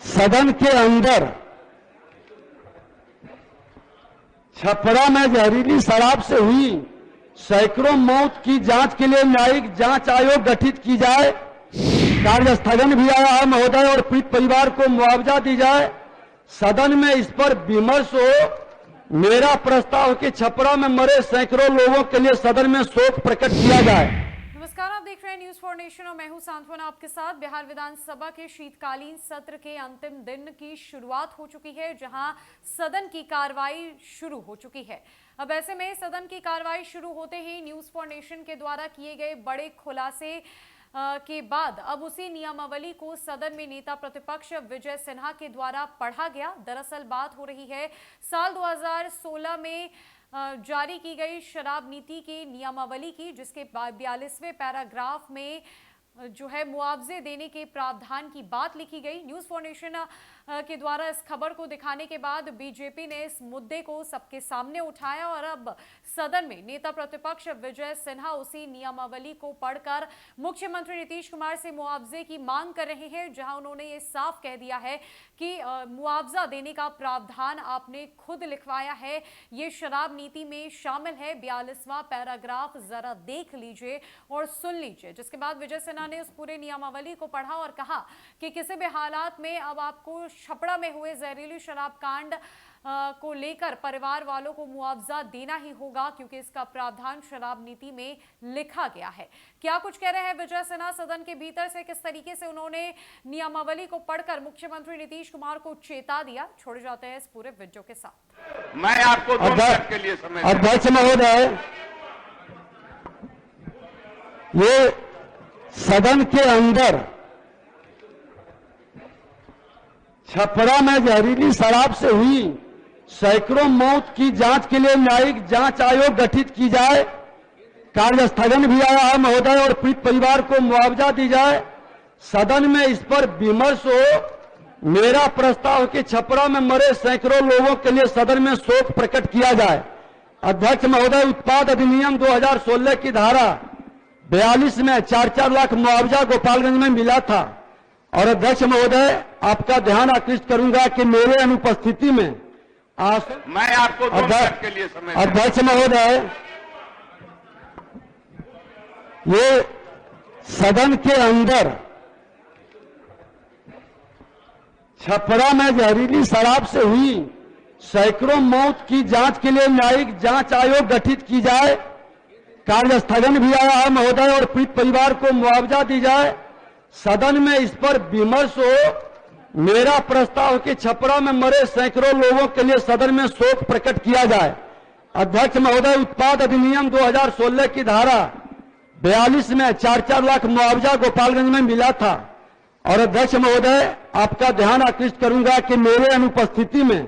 सदन के अंदर छपरा में जहरीली शराब से हुई सैकड़ों मौत की जांच के लिए न्यायिक जांच आयोग गठित की जाए। कार्य स्थगन भी आया है महोदय और पीड़ित परिवार को मुआवजा दी जाए। सदन में इस पर विमर्श हो। मेरा प्रस्ताव कि छपरा में मरे सैकड़ों लोगों के लिए सदन में शोक प्रकट किया जाए। नमस्कार, आप देख रहे हैं न्यूज फॉर नेशन और मैं हूं सांत्वना आपके साथ। बिहार विधानसभा के शीतकालीन सत्र के अंतिम दिन की शुरुआत हो चुकी है, जहां सदन की कार्रवाई शुरू हो चुकी है। अब ऐसे में सदन की कार्रवाई शुरू होते ही न्यूज फॉर नेशन के द्वारा किए गए बड़े खुलासे के बाद अब उसी नियमावली को सदन में नेता प्रतिपक्ष विजय सिन्हा के द्वारा पढ़ा गया। दरअसल बात हो रही है साल 2016 में जारी की गई शराब नीति की नियमावली की, जिसके 42वें पैराग्राफ में जो है मुआवजे देने के प्रावधान की बात लिखी गई। न्यूज फॉर नेशन के द्वारा इस खबर को दिखाने के बाद बीजेपी ने इस मुद्दे को सबके सामने उठाया और अब सदन में नेता प्रतिपक्ष विजय सिन्हा उसी नियमावली को पढ़कर मुख्यमंत्री नीतीश कुमार से मुआवजे की मांग कर रहे हैं, जहां उन्होंने ये साफ कह दिया है कि मुआवजा देने का प्रावधान आपने खुद लिखवाया है, ये शराब नीति में शामिल है। 42वां पैराग्राफ जरा देख लीजिए और सुन लीजिए। जिसके बाद विजय सिन्हा ने उस पूरे नियमावली को पढ़ा और कहा कि किसी भी हालात में अब आपको छपरा में हुए जहरीली शराब कांड को लेकर परिवार वालों को मुआवजा देना ही होगा, क्योंकि इसका प्रावधान शराब नीति में लिखा गया है। क्या कुछ कह रहे हैं विजय सिन्हा सदन के भीतर से, किस तरीके से उन्होंने नियमावली को पढ़कर मुख्यमंत्री नीतीश कुमार को चेता दिया, छोड़े जाते हैं इस पूरे वीडियो के साथ। मैं आपको 2 मिनट के लिए समय अध्यक्ष महोदय, ये सदन के अंदर छपरा में जहरीली शराब से हुई सैकड़ों मौत की जांच के लिए न्यायिक जांच आयोग गठित की जाए। कार्य स्थगन भी आया है महोदय और पीड़ित परिवार को मुआवजा दी जाए। सदन में इस पर विमर्श हो। मेरा प्रस्ताव कि छपरा में मरे सैकड़ों लोगों के लिए सदन में शोक प्रकट किया जाए। अध्यक्ष महोदय, उत्पाद अधिनियम 2016 की धारा 42 में 4-4 लाख मुआवजा गोपालगंज में मिला था। और अध्यक्ष महोदय, आपका ध्यान आकृष्ट करूंगा कि मेरे अनुपस्थिति में मैं आपको 2 मिनट के लिए समय अध्यक्ष महोदय, ये सदन के अंदर छपरा में जहरीली शराब से हुई सैकड़ों मौत की जांच के लिए न्यायिक जांच आयोग गठित की जाए। कार्य स्थगन भी आया है महोदय और पीड़ित परिवार को मुआवजा दी जाए। सदन में इस पर विमर्श हो। मेरा प्रस्ताव कि छपरा में मरे सैकड़ों लोगों के लिए सदन में शोक प्रकट किया जाए। अध्यक्ष महोदय, उत्पाद अधिनियम 2016 की धारा 42 में 4-4 लाख मुआवजा गोपालगंज में मिला था। और अध्यक्ष महोदय, आपका ध्यान आकृष्ट करूंगा कि मेरे अनुपस्थिति में